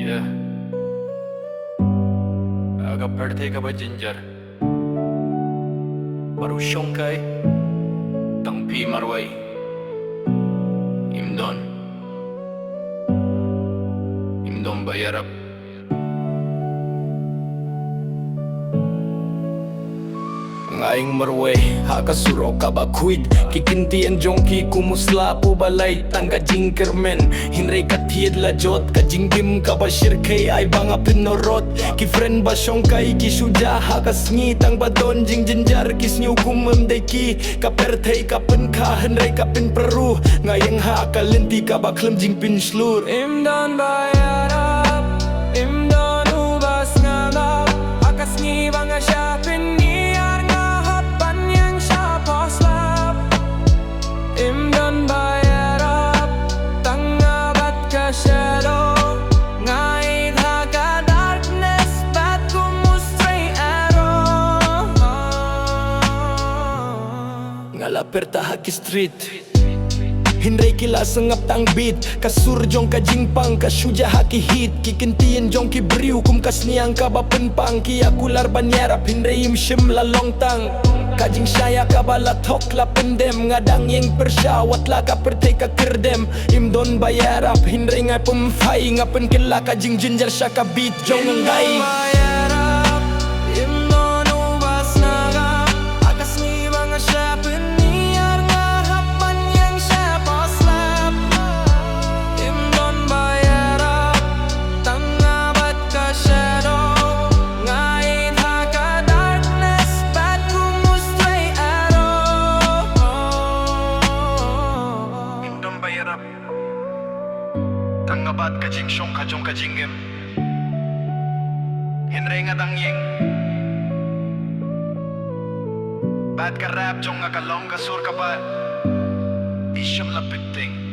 Yeah. Aga birthday ka ba, Ginger? Parusyong kay Tangpi Marway Imdon Bayarap. Ngaing Marway, hakasuro ka ba kuid? Kikintian jongki kumusla po balay tangga jingkermen. Hinray katiyad lajot, kajinggim ka ba shirkay ay banga pinorot. Ki friend ba syong kay kisuja hakas ngitang badon jing jinjar kis nyo kumam day ki. Kapertay kapen ka hinray kapin peru. Ngayang hakalenti ka ba klem jing pinslur. Imdon Bayarap, Imdon ubas ngalap. Hakas ngi banga syapin Imdon Bayarap, tangabat ka shadow. Ngayon haka darkness, ba't kumustray arrow? Ngalaperta haki street Hinray kila sengap tang beat. Kasurjong ka jingpang, kasuja haki hit. Kikintian jong ki briu, kum kasniang ka bapenpang. Ki akular banyarap, hinray imshim lalong tang. Kajing syaya ka balatok la pendem. Ngadang yang persyawat la ka pertay ka kerdem. Imdon Bayarap, hinray ngay pemfay. Ngapen kila kajing jinjar syaka beat jong ngay. Bayarap, Imdon ubas nagap. Akas ni banga syapin niar ngahapan yang syaposlap. Imdon Bayarap, tangabat ka shadow. Ngayon haka darkness, ba't kumustray arrow? Imdon Bayarap, tangabat kajing syong kajong kajingim. Hinray nga tangying bad ka rap jong nga kalong kasur ka ba isyam lapiting.